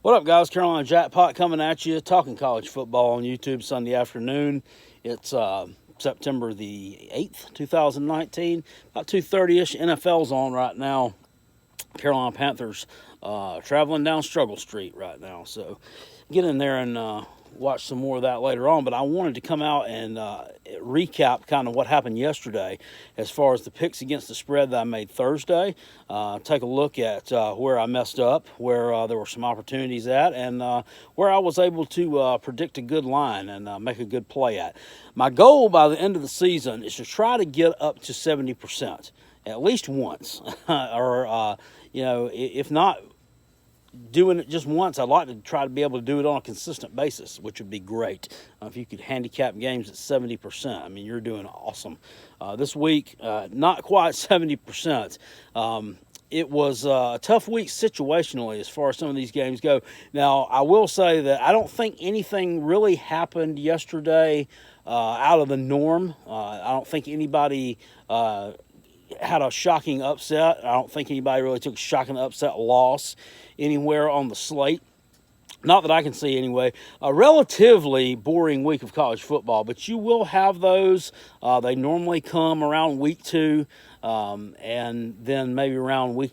What up, guys? Carolina Jackpot coming at you, talking college football on YouTube Sunday afternoon. It's September the 8th, 2019, about 2:30-ish. NFL's on right now. Carolina Panthers traveling down Struggle Street right now. So get in there and watch some more of that later on. But I wanted to come out and recap kind of what happened yesterday as far as the picks against the spread that I made Thursday. Take a look at where I messed up, where there were some opportunities at, and where I was able to predict a good line and make a good play at. My goal by the end of the season is to try to get up to 70%. At least once, or if not doing it just once, I'd like to try to be able to do it on a consistent basis, which would be great. If you could handicap games at 70%, I mean, you're doing awesome. This week, not quite 70%. It was a tough week situationally as far as some of these games go. Now, I will say that I don't think anything really happened yesterday out of the norm. I don't think anybody had a shocking upset. I don't think anybody really took a shocking upset loss anywhere on the slate. Not that I can see anyway. A relatively boring week of college football, but you will have those. They normally come around week 2, and then maybe around week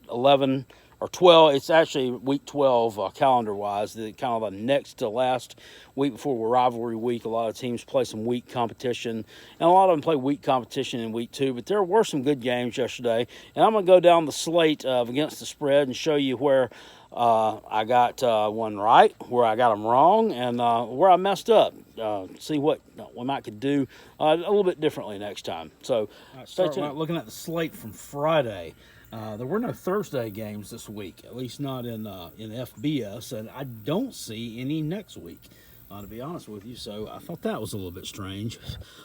11 or 12. It's actually week 12 calendar-wise, the kind of the next to last week before rivalry week. A lot of teams play some week competition, and a lot of them play week competition in week 2. But there were some good games yesterday, and I'm going to go down the slate of against the spread and show you where I got one right, where I got them wrong, and where I messed up. See what we might could do a little bit differently next time. So stay tuned. Looking at the slate from Friday. There were no Thursday games this week, at least not in FBS, and I don't see any next week, to be honest with you. So I thought that was a little bit strange.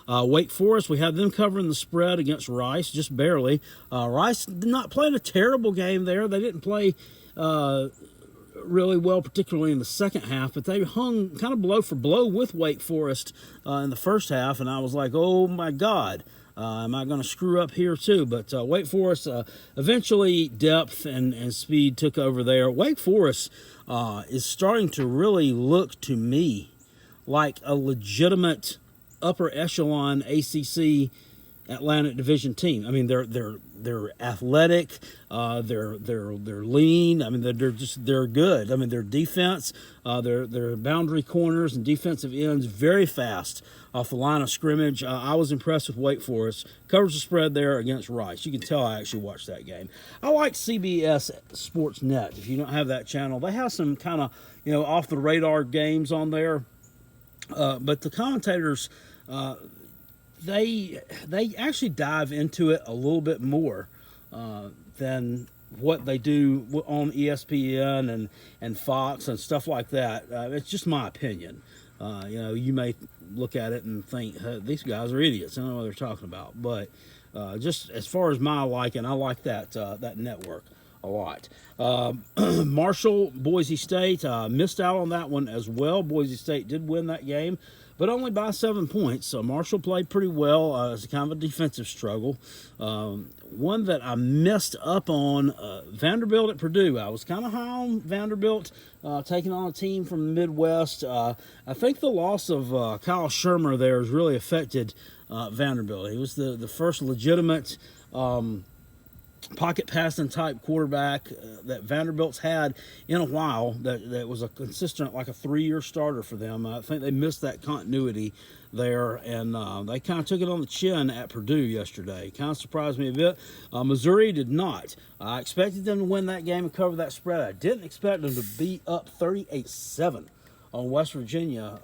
Wake Forest, we had them covering the spread against Rice, just barely. Rice did not play a terrible game there. They didn't play really well, particularly in the second half, but they hung kind of blow for blow with Wake Forest in the first half, and I was like, oh my God. Am I going to screw up here too? But Wake Forest, eventually depth and speed took over there. Wake Forest is starting to really look to me like a legitimate upper echelon ACC Atlantic Division team. I mean, they're athletic, they're lean. I mean, they're good. I mean, their defense, their boundary corners and defensive ends very fast off the line of scrimmage. I was impressed with Wake Forest. Covers the spread there against Rice. You can tell I actually watched that game. I like CBS Sports Net. If you don't have that channel, they have some kind of off the radar games on there. But the commentators, they actually dive into it a little bit more than what they do on ESPN and Fox and stuff like that. It's just my opinion. You may look at it and think, these guys are idiots. I don't know what they're talking about. But just as far as my liking, I like that network a lot. Marshall, Boise State, missed out on that one as well. Boise State did win that game, but only by 7 points. So Marshall played pretty well. It's kind of a defensive struggle. One that I messed up on, Vanderbilt at Purdue. I was kind of high on Vanderbilt, taking on a team from the Midwest. I think the loss of Kyle Shermer there has really affected Vanderbilt. He was the first legitimate pocket passing type quarterback that Vanderbilt's had in a while, that was a consistent, like a 3-year starter for them. I think they missed that continuity there, and they kind of took it on the chin at Purdue yesterday. Kind of surprised me a bit. Missouri did not. I expected them to win that game and cover that spread. I didn't expect them to be up 38-7 on West Virginia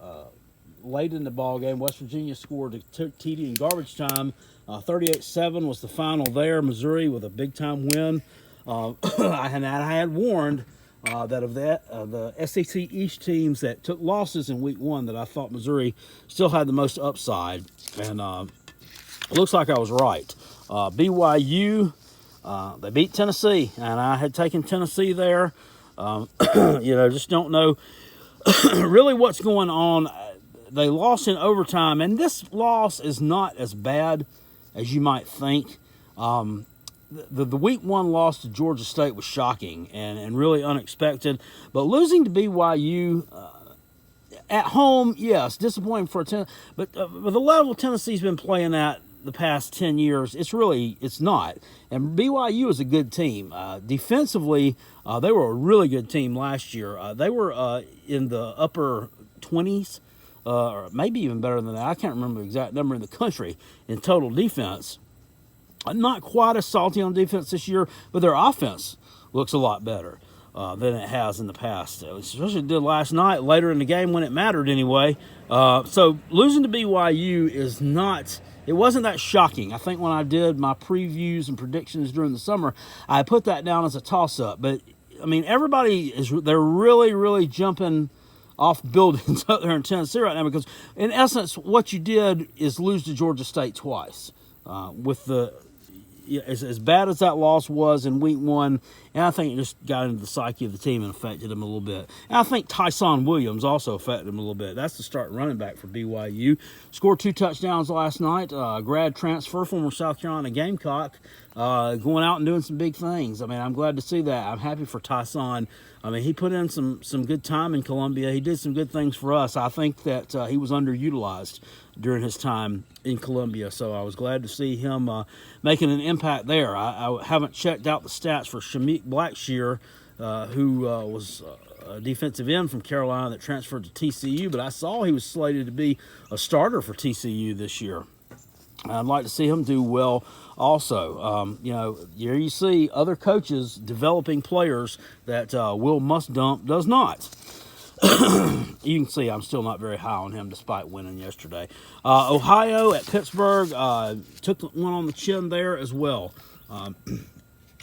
late in the ball game. West Virginia scored a TD in garbage time. 38-7 was the final there. Missouri with a big-time win. I had warned that of the SEC East teams that took losses in week 1, that I thought Missouri still had the most upside. And it looks like I was right. BYU, they beat Tennessee, and I had taken Tennessee there. Just don't know really what's going on. They lost in overtime, and this loss is not as bad as you might think. the week 1 loss to Georgia State was shocking and really unexpected. But losing to BYU at home, yes, disappointing for a but the level Tennessee's been playing at the past 10 years, it's not. And BYU is a good team. Defensively, they were a really good team last year. They were in the upper 20s, or maybe even better than that. I can't remember the exact number in the country in total defense. Not quite as salty on defense this year, but their offense looks a lot better than it has in the past. Especially did last night, later in the game when it mattered anyway. So losing to BYU it wasn't that shocking. I think when I did my previews and predictions during the summer, I put that down as a toss-up. But, I mean, they're really, really jumping off buildings out there in Tennessee right now because, in essence, what you did is lose to Georgia State twice. As bad as that loss was in week 1, and I think it just got into the psyche of the team and affected him a little bit. And I think Tyson Williams also affected him a little bit. That's the starting running back for BYU. Scored 2 touchdowns last night. Grad transfer, former South Carolina Gamecock, going out and doing some big things. I mean, I'm glad to see that. I'm happy for Tyson. I mean, he put in some good time in Columbia. He did some good things for us. I think that he was underutilized during his time in Columbia, so I was glad to see him making an impact there. I haven't checked out the stats for Shamik Blackshear, who was a defensive end from Carolina that transferred to TCU, but I saw he was slated to be a starter for TCU this year. I'd like to see him do well also. Here you see other coaches developing players that Will Musdump does not. You can see I'm still not very high on him despite winning yesterday. Ohio at Pittsburgh took one on the chin there as well.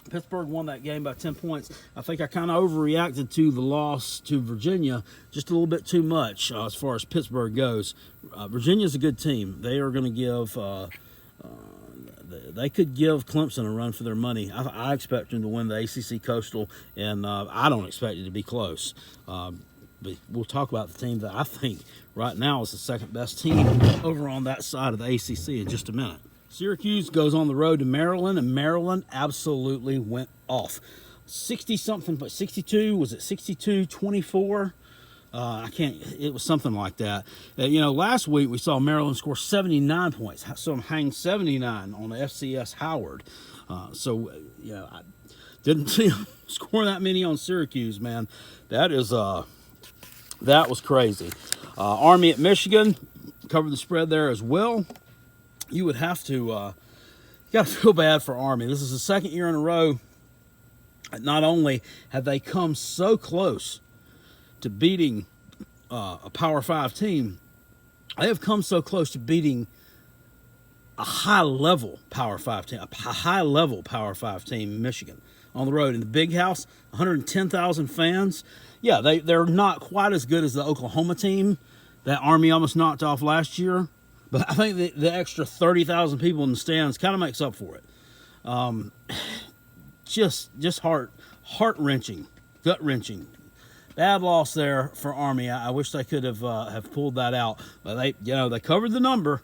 Pittsburgh won that game by 10 points. I think I kind of overreacted to the loss to Virginia just a little bit too much as far as Pittsburgh goes. Virginia's a good team. They are going to give they could give Clemson a run for their money. I expect them to win the ACC Coastal, and I don't expect it to be close. But we'll talk about the team that I think right now is the second best team over on that side of the ACC in just a minute. Syracuse goes on the road to Maryland, and Maryland absolutely went off. 60-something, but 62, was it 62-24? It was something like that. Last week we saw Maryland score 79 points, so I'm hanging 79 on the FCS Howard. I didn't see them score that many on Syracuse, man. That was crazy. Army at Michigan covered the spread there as well. You would have to got to feel bad for Army. This is the second year in a row. Not only have they come so close to beating a Power 5 team, they have come so close to beating a high-level Power 5 team, Michigan, on the road in the Big House, 110,000 fans. Yeah, they're not quite as good as the Oklahoma team that Army almost knocked off last year, but I think the extra 30,000 people in the stands kind of makes up for it. Just heart-wrenching, gut-wrenching. Bad loss there for Army. I wish they could have pulled that out, but they covered the number.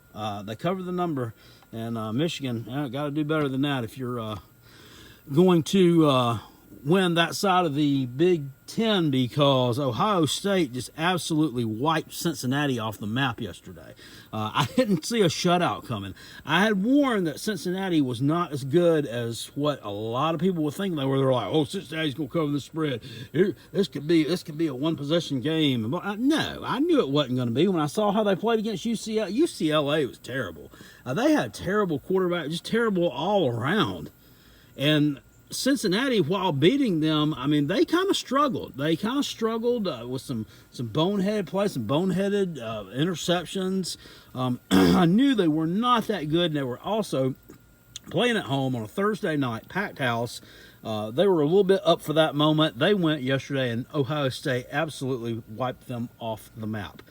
And Michigan got to do better than that if you're going to win that side of the Big Ten, because Ohio State just absolutely wiped Cincinnati off the map yesterday. I didn't see a shutout coming. I had warned that Cincinnati was not as good as what a lot of people were thinking they were. They're like, oh, Cincinnati's going to cover the spread. This could be a one-possession game. No, I knew it wasn't going to be. When I saw how they played against UCLA was terrible. They had a terrible quarterback, just terrible all around. And Cincinnati, while beating them, I mean, they kind of struggled. With some boneheaded plays, some boneheaded interceptions. I knew they were not that good, and they were also playing at home on a Thursday night, packed house. They were a little bit up for that moment. They went yesterday, and Ohio State absolutely wiped them off the map.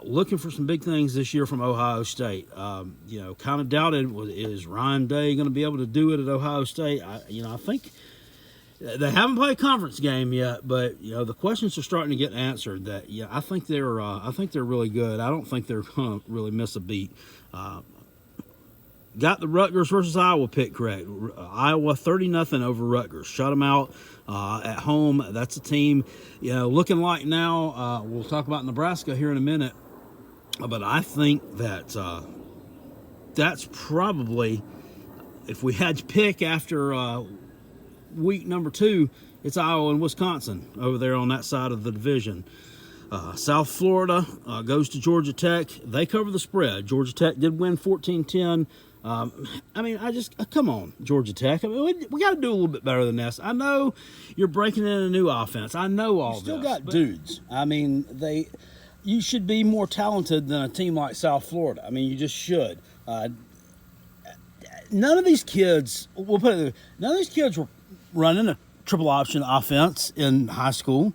Looking for some big things this year from Ohio State. Kind of doubted, is Ryan Day going to be able to do it at Ohio State? I think they haven't played a conference game yet, but the questions are starting to get answered. I think they're really good. I don't think they're going to really miss a beat. got the Rutgers versus Iowa pick correct. Iowa 30-0 over Rutgers. Shut them out at home. That's a team, looking like now. We'll talk about Nebraska here in a minute, but I think that that's probably, if we had to pick after week number 2, it's Iowa and Wisconsin over there on that side of the division. South Florida goes to Georgia Tech. They cover the spread. Georgia Tech did win 14-10. Come on, Georgia Tech. We got to do a little bit better than this. I know you're breaking in a new offense. I know all this. You still got dudes. You should be more talented than a team like South Florida. You just should. None of these kids, none of these kids were running a triple option offense in high school.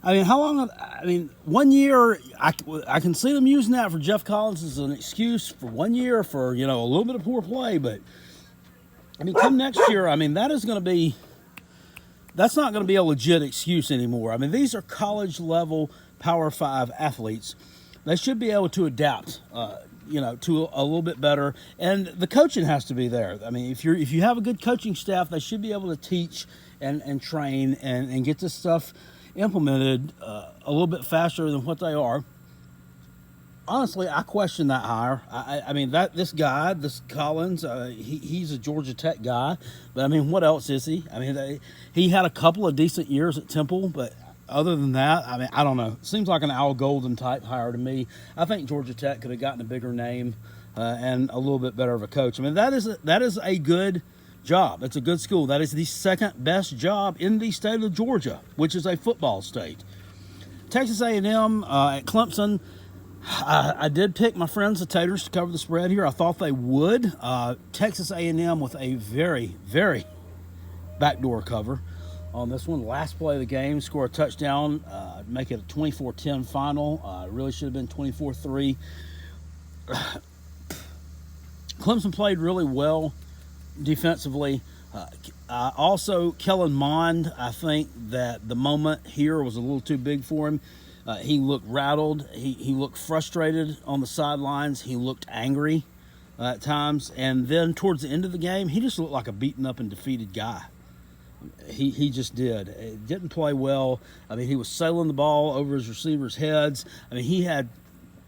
How long? 1 year, I can see them using that for Jeff Collins as an excuse for 1 year for, a little bit of poor play. But, come next year, that's not going to be a legit excuse anymore. These are college-level Power 5 athletes. They should be able to adapt, to a little bit better. And the coaching has to be there. If you have a good coaching staff, they should be able to teach and train and get this stuff implemented a little bit faster than what they are. Honestly, I question that hire. This Collins, he's a Georgia Tech guy, but what else is he? He had a couple of decent years at Temple, but other than that, I don't know. Seems like an Al Golden type hire to me. I think Georgia Tech could have gotten a bigger name and a little bit better of a coach. That is a good job. It's a good school. That is the second best job in the state of Georgia, which is a football state. Texas A&M at Clemson. I did pick my friends the Taters to cover the spread here. I thought they would. Texas A&M with a very, very backdoor cover on this one. Last play of the game, score a touchdown, make it a 24-10 final. Really should have been 24-3. Clemson played really well defensively. Also, Kellen Mond, I think that the moment here was a little too big for him. He looked rattled. He looked frustrated on the sidelines. He looked angry at times. And then towards the end of the game, he just looked like a beaten up and defeated guy. He just did. It didn't play well. He was sailing the ball over his receivers' heads. He had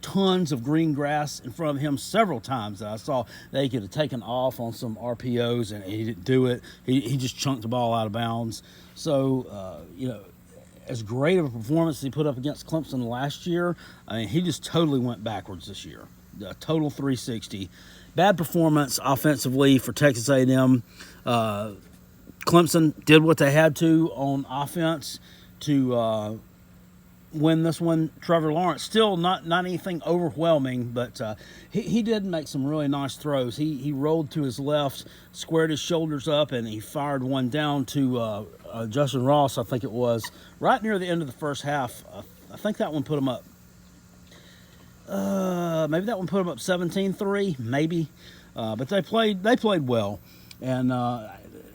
tons of green grass in front of him several times that I saw they could have taken off on some RPOs, and he didn't do it. He just chunked the ball out of bounds. So, as great of a performance as he put up against Clemson last year, he just totally went backwards this year. A total 360. Bad performance offensively for Texas A&M. Clemson did what they had to on offense to win this one. Trevor Lawrence, still not anything overwhelming, but he did make some really nice throws. He rolled to his left, squared his shoulders up, and he fired one down to Justin Ross, I think it was, right near the end of the first half. I think that one put him up. Maybe that one put him up 17-3, maybe. But they played well, and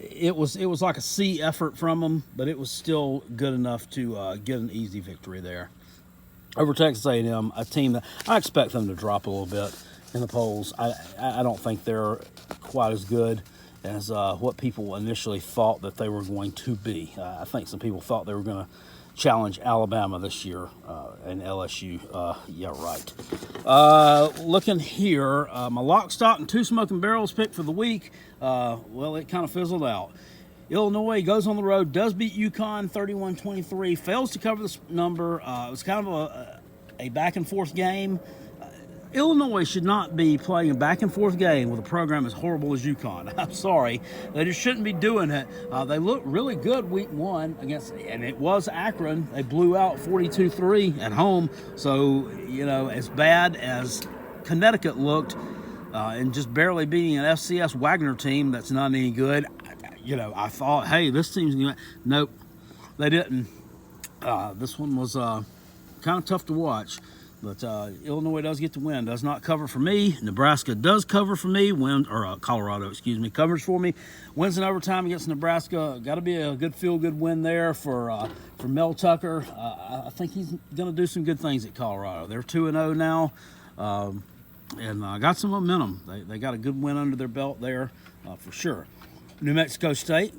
it was like a C effort from them, but it was still good enough to get an easy victory there over Texas A&M, a team that I expect them to drop a little bit in the polls. I don't think they're quite as good as what people initially thought that they were going to be. I think some people thought they were going to challenge Alabama this year and LSU. Yeah, right. Looking here, my lock, stock, and two smoking barrels pick for the week. Well, it kind of fizzled out. Illinois goes on the road, does beat UConn 31-23, fails to cover this number. It was kind of a back-and-forth game. Illinois should not be playing a back-and-forth game with a program as horrible as UConn. I'm sorry. They just shouldn't be doing it. They looked really good week one against, and it was Akron. They blew out 42-3 at home. So, as bad as Connecticut looked and just barely beating an FCS Wagner team that's not any good, I thought, hey, this team's going to... Nope, they didn't. This one was kind of tough to watch. But Illinois does get the win. Does not cover for me. Nebraska does cover for me. Colorado, covers for me. Wins in overtime against Nebraska. Got to be a good feel-good win there for Mel Tucker. I think he's going to do some good things at Colorado. They're 2-0 now. and got some momentum. They got a good win under their belt there for sure. New Mexico State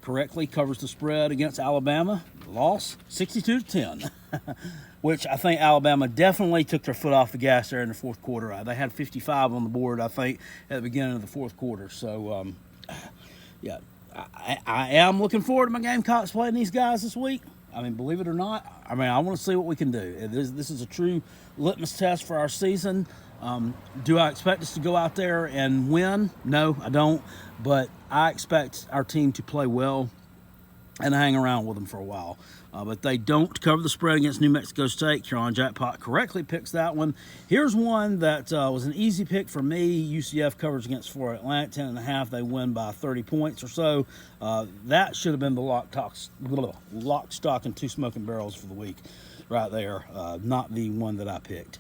correctly covers the spread against Alabama. Loss 62-10, which I think Alabama definitely took their foot off the gas there in the fourth quarter. They had 55 on the board, I think, at the beginning of the fourth quarter. So, yeah, I am looking forward to my Gamecocks playing these guys this week. I mean, believe it or not, I want to see what we can do. This is a true litmus test for our season. Do I expect us to go out there and win? No, I don't. But I expect our team to play well and hang around with them for a while. But they don't cover the spread against New Mexico State. Carolina Jackpot correctly picks that one. Here's one that was an easy pick for me. UCF covers against Florida Atlantic, 10.5. They win by 30 points or so. That should have been the lock, stock, and two smoking barrels for the week right there. Not the one that I picked.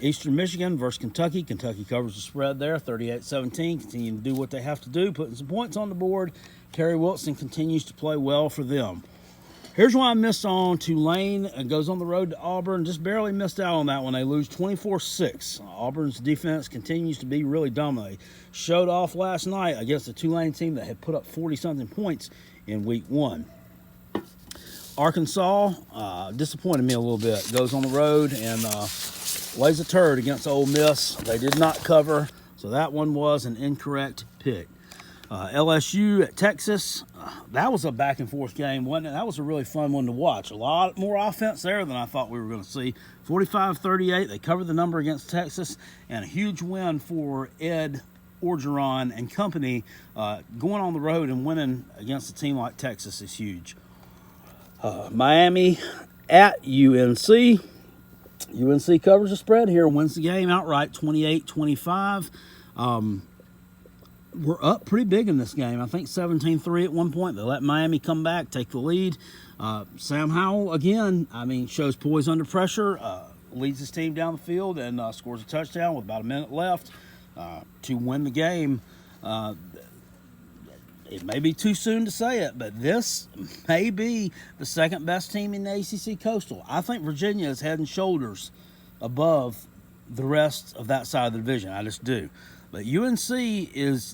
Eastern Michigan versus Kentucky. Kentucky covers the spread there, 38-17. Continue to do what they have to do, putting some points on the board. Terry Wilson continues to play well for them. Here's why I missed on Tulane. It goes on the road to Auburn. Just barely missed out on that one. They lose 24-6. Auburn's defense continues to be really dominant. Showed off last night against a Tulane team that had put up 40-something points in week one. Arkansas disappointed me a little bit. Goes on the road and lays a turd against Ole Miss. They did not cover, so that one was an incorrect pick. LSU at Texas. That was a back-and-forth game, wasn't it? That was a really fun one to watch. A lot more offense there than I thought we were going to see. 45-38. They covered the number against Texas, and a huge win for Ed Orgeron and company. Going on the road and winning against a team like Texas is huge. Miami at UNC. UNC covers the spread here, wins the game outright, 28-25. We're up pretty big in this game. I think 17-3 at one point. They let Miami come back, take the lead. Sam Howell, again, shows poise under pressure, leads his team down the field and scores a touchdown with about a minute left to win the game. It may be too soon to say it, but this may be the second best team in the ACC Coastal. I think Virginia is head and shoulders above the rest of that side of the division. I just do. But UNC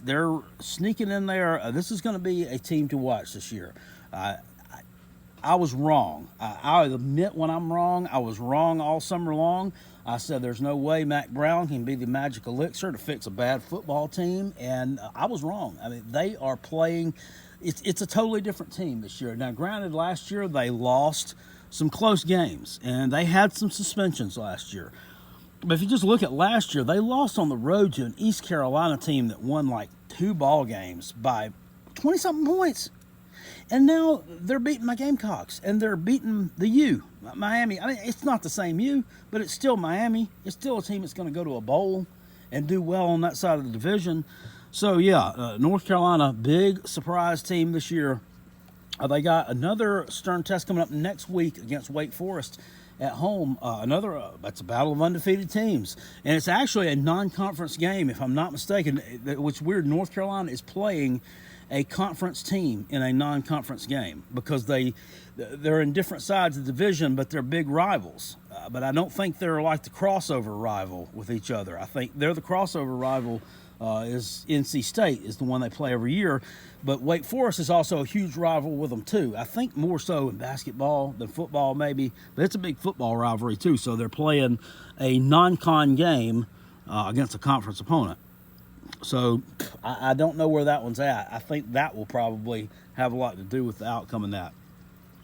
they're sneaking in there. This is going to be a team to watch this year. I was wrong. I admit when I'm wrong. I was wrong all summer long. I said there's no way Mac Brown can be the magic elixir to fix a bad football team, and I was wrong. They are playing. It's a totally different team this year. Now, granted, last year they lost some close games, and they had some suspensions last year. But if you just look at last year, they lost on the road to an East Carolina team that won like 2 ball games by 20-something points. And now they're beating my Gamecocks, and they're beating the U, Miami. It's not the same U, but it's still Miami. It's still a team that's going to go to a bowl and do well on that side of the division. So, yeah, North Carolina, big surprise team this year. They got another stern test coming up next week against Wake Forest at home. That's a battle of undefeated teams. And it's actually a non-conference game, if I'm not mistaken. What's weird, North Carolina is playing a conference team in a non-conference game because they're in different sides of the division, but they're big rivals. But I don't think they're like the crossover rival with each other. I think they're the crossover rival is NC State is the one they play every year. But Wake Forest is also a huge rival with them, too. I think more so in basketball than football, maybe. But it's a big football rivalry, too. So they're playing a non-con game against a conference opponent. So I don't know where that one's at. I think that will probably have a lot to do with the outcome of that.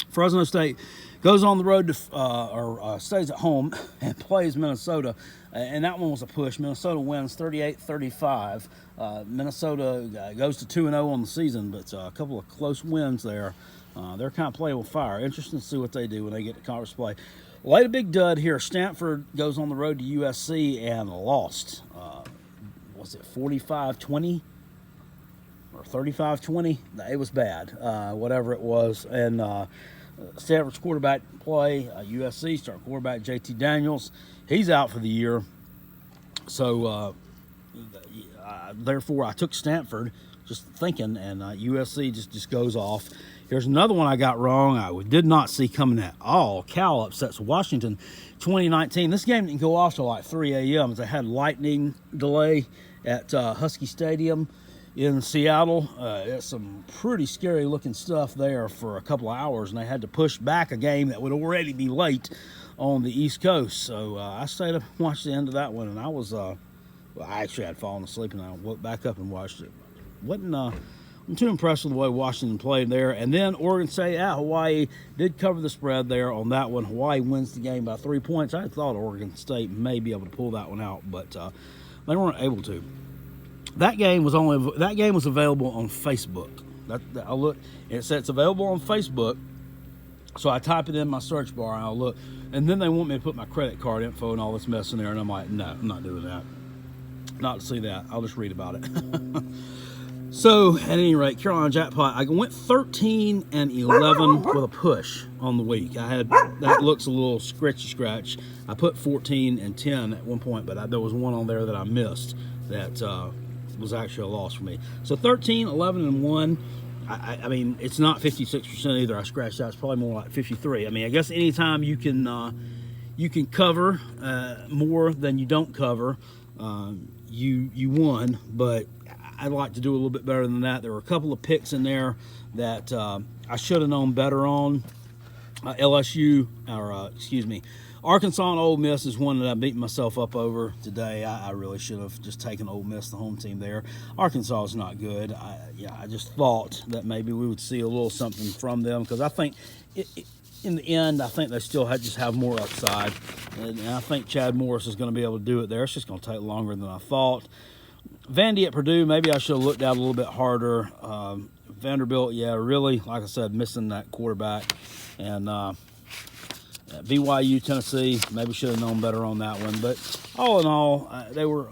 Fresno State goes on the road to stays at home and plays Minnesota, and that one was a push. Minnesota wins 38-35. Minnesota goes to 2-0 on the season, but a couple of close wins there. They're kind of playing with fire. Interesting to see what they do when they get to conference play. Laid a big dud here. Stanford goes on the road to USC and lost. Was it 45-20 or 35-20? It was bad, whatever it was. And Stanford's quarterback play, USC starting quarterback JT Daniels, he's out for the year. So therefore, I took Stanford just thinking, and USC just goes off. Here's another one I got wrong. I did not see coming at all. Cal upsets Washington 2019. This game didn't go off till like 3 a.m. They had lightning delay at Husky Stadium in Seattle. It's some pretty scary looking stuff there for a couple of hours, and they had to push back a game that would already be late on the East Coast. So I stayed up and watched the end of that one, and I was, well, I actually had fallen asleep, and I woke back up and watched it. I'm too impressed with the way Washington played there. And then Oregon State at Hawaii did cover the spread there on that one. Hawaii wins the game by 3 points. I thought Oregon State may be able to pull that one out, but they weren't able to. That game was available on Facebook. I look, it said it's available on Facebook. So I type it in my search bar and I'll look, and then they want me to put my credit card info and all this mess in there, and I'm like, no, I'm not doing that. Not to see that. I'll just read about it. So, at any rate, Carolina Jackpot, I went 13 and 11 with a push on the week. That looks a little scratch. I put 14 and 10 at one point, but there was one on there that I missed that was actually a loss for me. So 13, 11, and 1. I mean, it's not 56% either. I scratched out. It's probably more like 53. I mean, I guess anytime you can cover more than you don't cover, you won, but I'd like to do a little bit better than that. There were a couple of picks in there that I should have known better on. Arkansas and Ole Miss is one that I beat myself up over today. I really should have just taken Ole Miss, the home team there. Arkansas is not good. I just thought that maybe we would see a little something from them, because I think in the end, I think they still just have more upside. And I think Chad Morris is going to be able to do it there. It's just going to take longer than I thought. Vandy at Purdue, maybe I should have looked out a little bit harder. Vanderbilt, yeah, really, like I said, missing that quarterback. And BYU, Tennessee, maybe should have known better on that one. But all in all, they were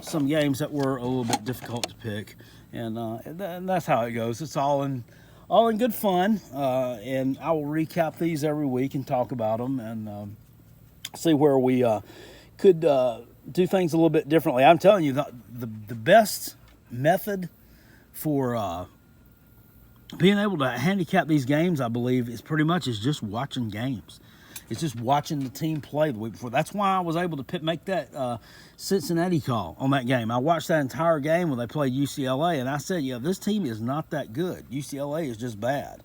some games that were a little bit difficult to pick. And that's how it goes. It's all in good fun. And I will recap these every week and talk about them and see where we could do things a little bit differently. I'm telling you, the best method for being able to handicap these games, I believe, is just watching games. It's just watching the team play the week before. That's why I was able to make that Cincinnati call on that game. I watched that entire game when they played UCLA, and I said, yeah, this team is not that good. UCLA is just bad.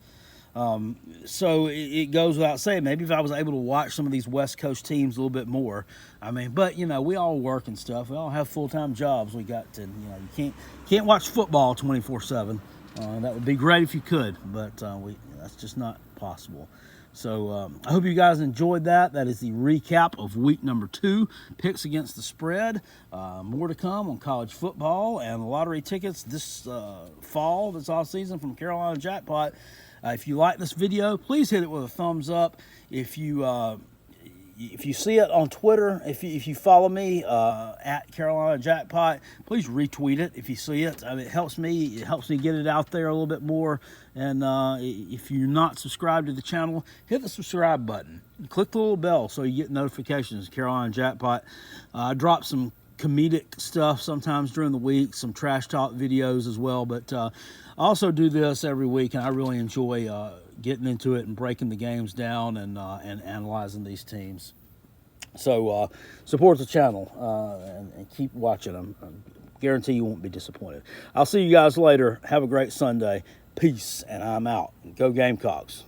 So it goes without saying, maybe if I was able to watch some of these West Coast teams a little bit more, I mean, but, you know, we all work and stuff. We all have full-time jobs. We got to, you know, you can't watch football 24/7. That would be great if you could, but that's just not possible. So I hope you guys enjoyed that. That is the recap of week number 2, picks against the spread. More to come on college football and lottery tickets this fall, this off season from Carolina Jackpot. If you like this video, please hit it with a thumbs up. If you see it on Twitter, if you follow me at Carolina Jackpot, please retweet it if you see it. I mean, it helps me get it out there a little bit more. And if you're not subscribed to the channel, hit the subscribe button. Click the little bell so you get notifications. Carolina Jackpot. I drop some comedic stuff sometimes during the week, some trash talk videos as well, but I also do this every week, and I really enjoy getting into it and breaking the games down and analyzing these teams. So support the channel and keep watching them. I guarantee you won't be disappointed. I'll see you guys later. Have a great Sunday. Peace, and I'm out. Go Gamecocks.